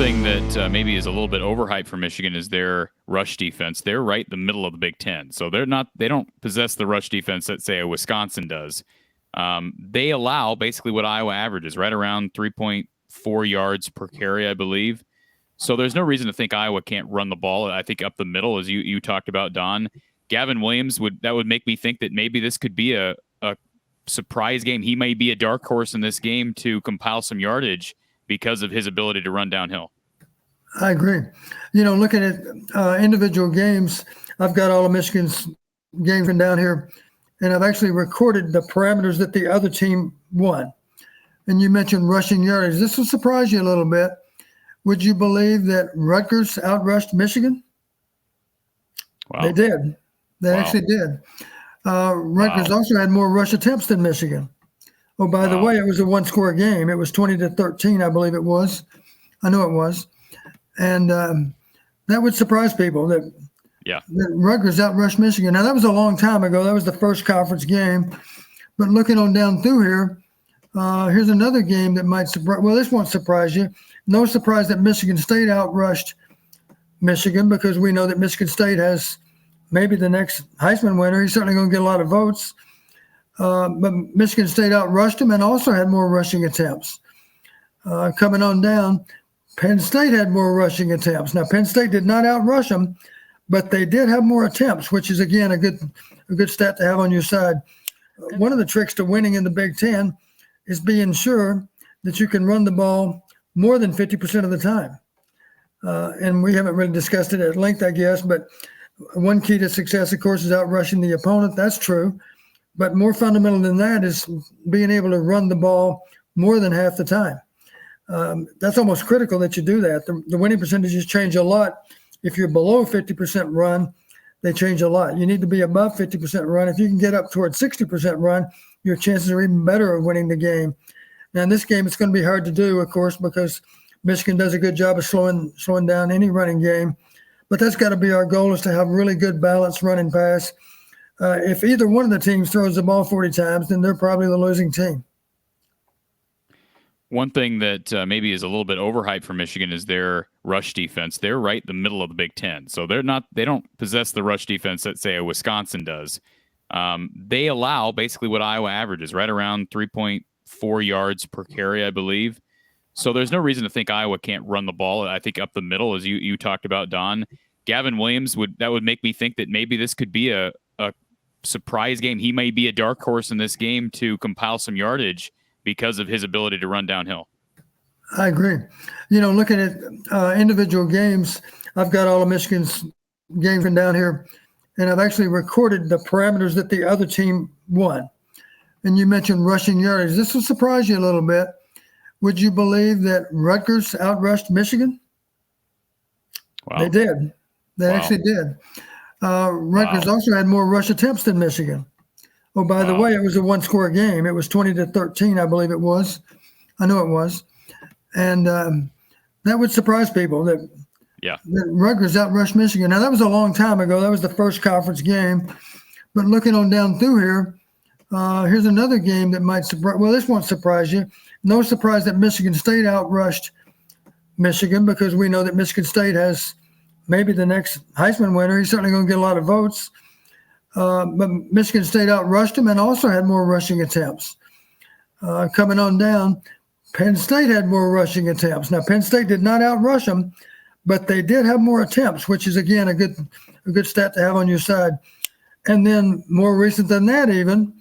thing that maybe is a little bit overhyped for Michigan is their rush defense. They're right in the middle of the Big Ten, so they don't possess the rush defense that, say, a Wisconsin does. They allow basically what Iowa averages, right around 3.4 yards per carry, I believe. So there's no reason to think Iowa can't run the ball. I think up the middle, as you talked about, Don. Gavin Williams would make me think that maybe this could be a surprise game. He may be a dark horse in this game to compile some yardage because of his ability to run downhill. I agree. Looking at individual games, I've got all of Michigan's games down here, and I've actually recorded the parameters that the other team won. And you mentioned rushing yardage. This will surprise you a little bit. Would you believe that Rutgers outrushed Michigan? Wow. They did. They actually did. Rutgers also had more rush attempts than Michigan. Oh, by the way, it was a one-score game. It was 20-13, I believe it was. I know it was. And that would surprise people that Rutgers outrushed Michigan. Now, that was a long time ago. That was the first conference game. But looking on down through here, here's another game that might surprise. Well, this won't surprise you. No surprise that Michigan State outrushed Michigan, because we know that Michigan State has maybe the next Heisman winner. He's certainly going to get a lot of votes. But Michigan State outrushed him and also had more rushing attempts. Coming on down, Penn State had more rushing attempts. Now, Penn State did not outrush them, but they did have more attempts, which is, again, a good stat to have on your side. One of the tricks to winning in the Big Ten is being sure that you can run the ball more than 50% of the time. And we haven't really discussed it at length, I guess, but one key to success, of course, is outrushing the opponent. That's true. But more fundamental than that is being able to run the ball more than half the time. That's almost critical that you do that. The winning percentages change a lot. If you're below 50% run, they change a lot. You need to be above 50% run. If you can get up towards 60% run, your chances are even better of winning the game. Now, in this game, it's going to be hard to do, of course, because Michigan does a good job of slowing down any running game. But that's got to be our goal, is to have really good balance run and pass. If either one of the teams throws the ball 40 times, then they're probably the losing team. One thing that maybe is a little bit overhyped for Michigan is their rush defense. They're right in the middle of the Big Ten, so they don't possess the rush defense that, say, a Wisconsin does. They allow basically what Iowa averages, right around 3.4 yards per carry, I believe. So there's no reason to think Iowa can't run the ball. I think up the middle, as you talked about, Don. Gavin Williams would make me think that maybe this could be a surprise game. He may be a dark horse in this game to compile some yardage because of his ability to run downhill. I agree. Looking at individual games, I've got all of Michigan's games down here, and I've actually recorded the parameters that the other team won. And you mentioned rushing yardage. This will surprise you a little bit. Would you believe that Rutgers outrushed Michigan? Wow. They did. They actually did. Rutgers also had more rush attempts than Michigan. Oh, by the way, it was a one-score game. It was 20-13, I believe it was. I know it was. And that would surprise people that Rutgers outrushed Michigan. Now, that was a long time ago. That was the first conference game. But looking on down through here, here's another game that might surprise. Well, this won't surprise you. No surprise that Michigan State outrushed Michigan, because we know that Michigan State has maybe the next Heisman winner. He's certainly going to get a lot of votes. But Michigan State outrushed him and also had more rushing attempts. Coming on down, Penn State had more rushing attempts. Now, Penn State did not outrush them, but they did have more attempts, which is, again, a good stat to have on your side. And then more recent than that, even,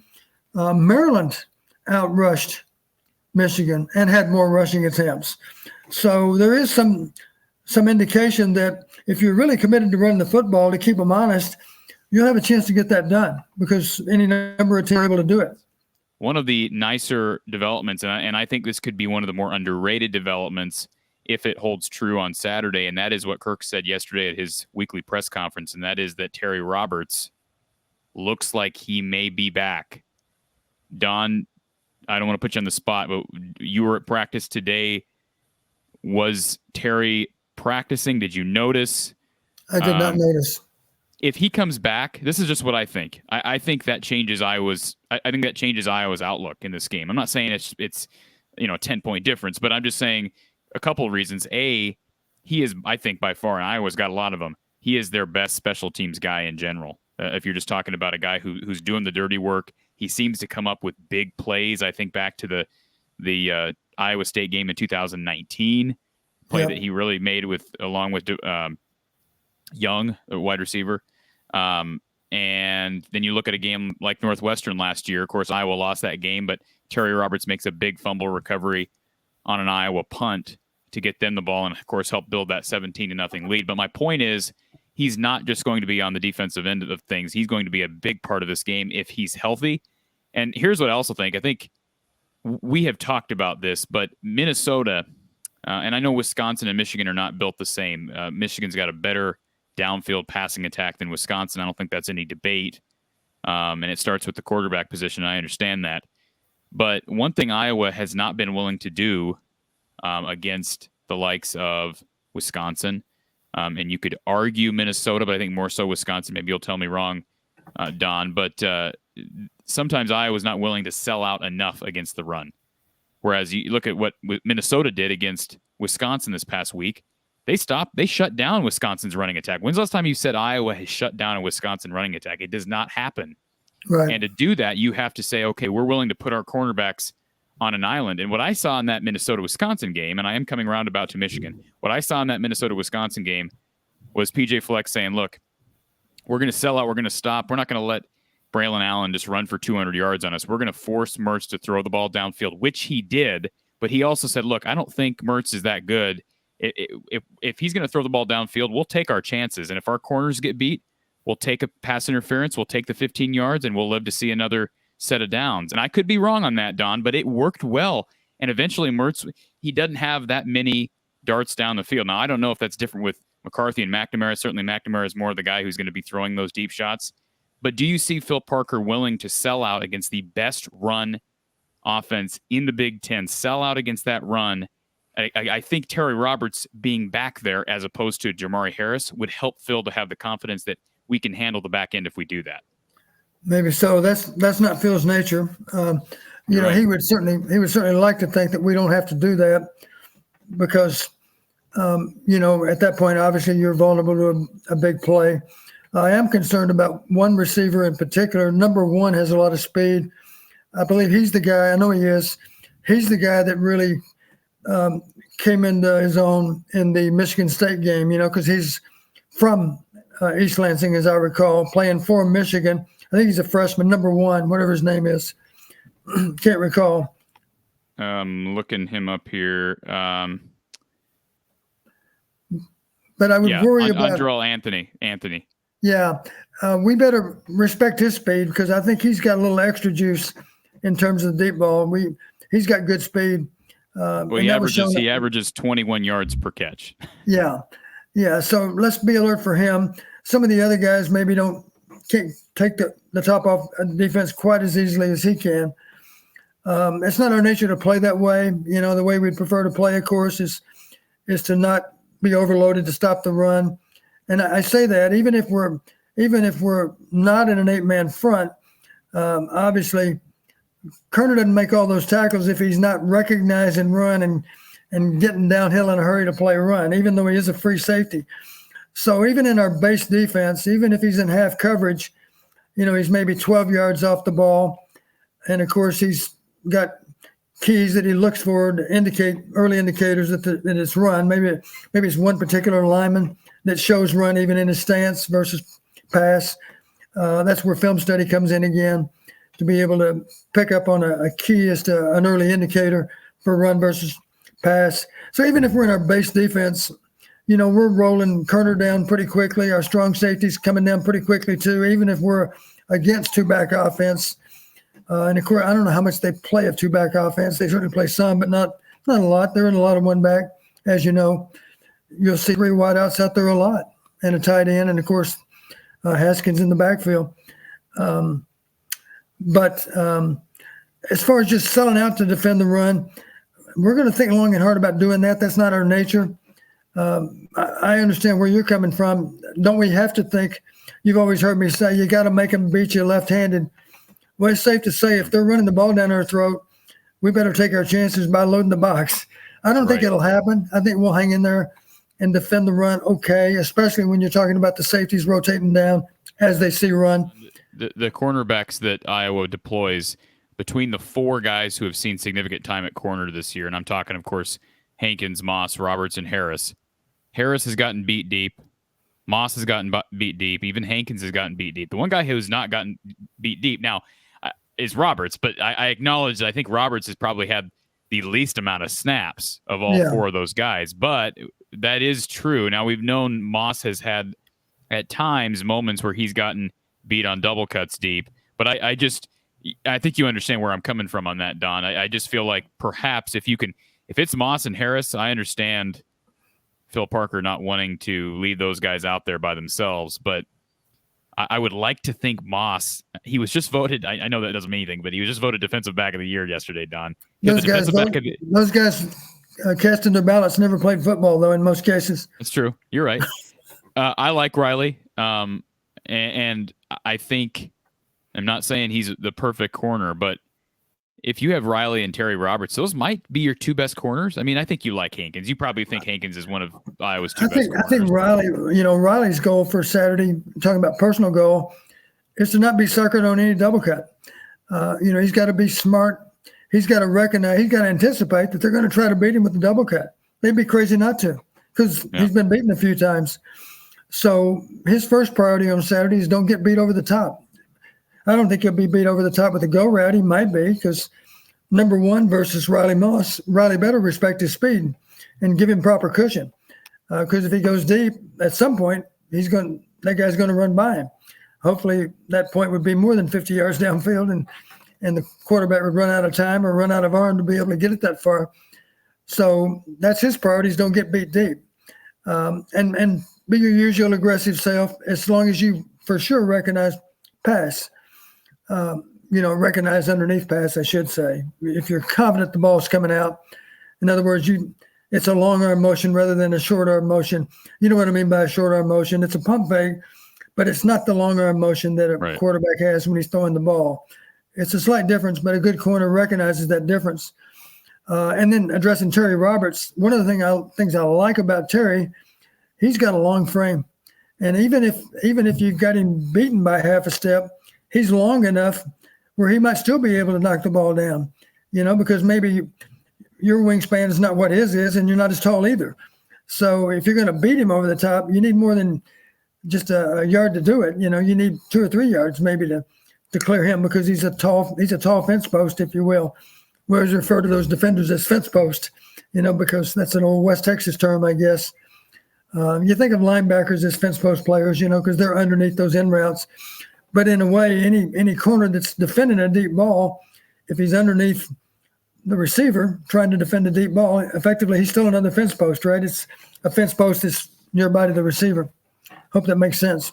Maryland outrushed Michigan and had more rushing attempts. So there is some indication that if you're really committed to running the football, to keep them honest, you'll have a chance to get that done, because any number of teams are able to do it. One of the nicer developments, and I think this could be one of the more underrated developments if it holds true on Saturday, and that is what Kirk said yesterday at his weekly press conference, and that is that Terry Roberts looks like he may be back. Don, I don't want to put you on the spot, but you were at practice today. Was Terry practicing? Did you notice? I did not notice. If he comes back, this is just what I think. I think that changes Iowa's. I think that changes Iowa's outlook in this game. I'm not saying it's a 10-point difference, but I'm just saying a couple of reasons. A, he is, I think, by far, and Iowa's got a lot of them, he is their best special teams guy in general. If you're just talking about a guy who's doing the dirty work, he seems to come up with big plays. I think back to the Iowa State game in 2019, play that he really made along with Young, a wide receiver. And then you look at a game like Northwestern last year. Of course, Iowa lost that game, but Terry Roberts makes a big fumble recovery on an Iowa punt to get them the ball and, of course, help build that 17-0 lead. But my point is, he's not just going to be on the defensive end of things. He's going to be a big part of this game if he's healthy. And here's what I also think. I think we have talked about this, but Minnesota, and I know Wisconsin and Michigan are not built the same. Michigan's got a better downfield passing attack than Wisconsin. I don't think that's any debate. And it starts with the quarterback position. I understand that. But one thing Iowa has not been willing to do against the likes of Wisconsin, and you could argue Minnesota, but I think more so Wisconsin. Maybe you'll tell me wrong, Don. But sometimes Iowa's not willing to sell out enough against the run. Whereas you look at what Minnesota did against Wisconsin this past week. They shut down Wisconsin's running attack. When's the last time you said Iowa has shut down a Wisconsin running attack? It does not happen. Right. And to do that, you have to say, okay, we're willing to put our cornerbacks on an island. And what I saw in that Minnesota-Wisconsin game, and I am coming roundabout to Michigan, what I saw in that Minnesota-Wisconsin game was PJ Fleck saying, look, we're going to sell out. We're going to stop. We're not going to let Braylon Allen just run for 200 yards on us. We're going to force Mertz to throw the ball downfield, which he did. But he also said, look, I don't think Mertz is that good. If he's going to throw the ball downfield, we'll take our chances. And if our corners get beat, we'll take a pass interference. We'll take the 15 yards, and we'll live to see another set of downs. And I could be wrong on that, Don, but it worked well. And eventually Mertz, he doesn't have that many darts down the field. Now, I don't know if that's different with McCarthy and McNamara. Certainly McNamara is more the guy who's going to be throwing those deep shots. But do you see Phil Parker willing to sell out against the best run offense in the Big Ten, sell out against that run? I think Terry Roberts being back there as opposed to Jamari Harris would help Phil to have the confidence that we can handle the back end if we do that. Maybe so. That's not Phil's nature. You know, he would certainly like to think that we don't have to do that because, you know, at that point, obviously you're vulnerable to a big play. I am concerned about one receiver in particular. Number one has a lot of speed. I believe he's the guy. I know he is. He's the guy that really came into his own in the Michigan State game, you know, because he's from East Lansing, as I recall, playing for Michigan. I think he's a freshman, number one, whatever his name is. Can't recall. Looking him up here. But I would worry about Andrel Anthony. Yeah. We better respect his speed because I think he's got a little extra juice in terms of the deep ball. He's got good speed. Well, he averages 21 yards per catch. Yeah. Yeah. So let's be alert for him. Some of the other guys maybe can't take the top off defense quite as easily as he can. It's not our nature to play that way. You know, the way we'd prefer to play, of course, is to not be overloaded to stop the run. And I say that even if we're not in an 8-man front, obviously Kerner doesn't make all those tackles if he's not recognizing run and getting downhill in a hurry to play run, even though he is a free safety. So even in our base defense, even if he's in half coverage, you know, he's maybe 12 yards off the ball. And of course, he's got keys that he looks for to indicate early indicators that it's run. Maybe it's one particular lineman that shows run even in his stance versus pass. That's where film study comes in again, to be able to pick up on a key as to an early indicator for run versus pass. So even if we're in our base defense, you know, we're rolling Kerner down pretty quickly. Our strong safety's coming down pretty quickly too, even if we're against two-back offense. And of course, I don't know how much they play of two-back offense. They certainly play some, but not a lot. They're in a lot of one-back, as you know. You'll see 3 wideouts out there a lot, and a tight end, and of course, Haskins in the backfield. But as far as just selling out to defend the run, we're going to think long and hard about doing that. That's not our nature. I understand where you're coming from. Don't we have to think? You've always heard me say you got to make them beat you left-handed. Well, it's safe to say if they're running the ball down our throat, we better take our chances by loading the box. I don't think it'll happen. I think we'll hang in there and defend the run okay, especially when you're talking about the safeties rotating down as they see run. The cornerbacks that Iowa deploys, between the four guys who have seen significant time at corner this year, and I'm talking, of course, Hankins, Moss, Roberts, and Harris. Harris has gotten beat deep. Moss has gotten beat deep. Even Hankins has gotten beat deep. The one guy who's not gotten beat deep now is Roberts, but I acknowledge that I think Roberts has probably had the least amount of snaps of all four of those guys. But that is true. Now, we've known Moss has had, at times, moments where he's gotten beat on double cuts deep. But I think you understand where I'm coming from on that, Don. I just feel like perhaps if it's Moss and Harris, I understand Phil Parker not wanting to lead those guys out there by themselves, but I would like to think Moss, he was just voted, I know that doesn't mean anything, but he was just voted Defensive Back of the Year yesterday, Don. Those guys casting their ballots never played football, though, in most cases. That's true. You're right. I like Riley, and I think, I'm not saying he's the perfect corner, but if you have Riley and Terry Roberts, those might be your two best corners. I mean, I think you like Hankins. You probably think Hankins is one of Iowa's two best corners. I think Riley, Riley's goal for Saturday, talking about personal goal, is to not be suckered on any double cut. He's got to be smart. He's got to recognize, he's got to anticipate that they're going to try to beat him with the double cut. They'd be crazy not to, because he's been beaten a few times. So his first priority on Saturday is don't get beat over the top. I don't think he'll be beat over the top with the go route. He might be, because number one versus Riley Moss, Riley better respect his speed and give him proper cushion. Because if he goes deep, at some point, that guy's going to run by him. Hopefully that point would be more than 50 yards downfield, and the quarterback would run out of time or run out of arm to be able to get it that far. So that's his priorities. Don't get beat deep. And be your usual aggressive self, as long as you for sure recognize pass. Recognize underneath pass, I should say. If you're confident the ball's coming out, in other words, it's a long arm motion rather than a short arm motion. You know what I mean by a short arm motion? It's a pump fake, but it's not the long arm motion that a quarterback has when he's throwing the ball. It's a slight difference, but a good corner recognizes that difference. And then addressing Terry Roberts, one of the things I like about Terry, he's got a long frame. And even if you've got him beaten by half a step, he's long enough where he might still be able to knock the ball down, because maybe your wingspan is not what his is, and you're not as tall either. So if you're going to beat him over the top, you need more than just a yard to do it. You need 2 or 3 yards maybe to clear him, because he's a tall fence post, if you will. Whereas refer to those defenders as fence post, because that's an old West Texas term, I guess. You think of linebackers as fence post players, because they're underneath those in routes. But in a way, any corner that's defending a deep ball, if he's underneath the receiver trying to defend a deep ball, effectively he's still another fence post, right? It's a fence post that's nearby to the receiver. Hope that makes sense.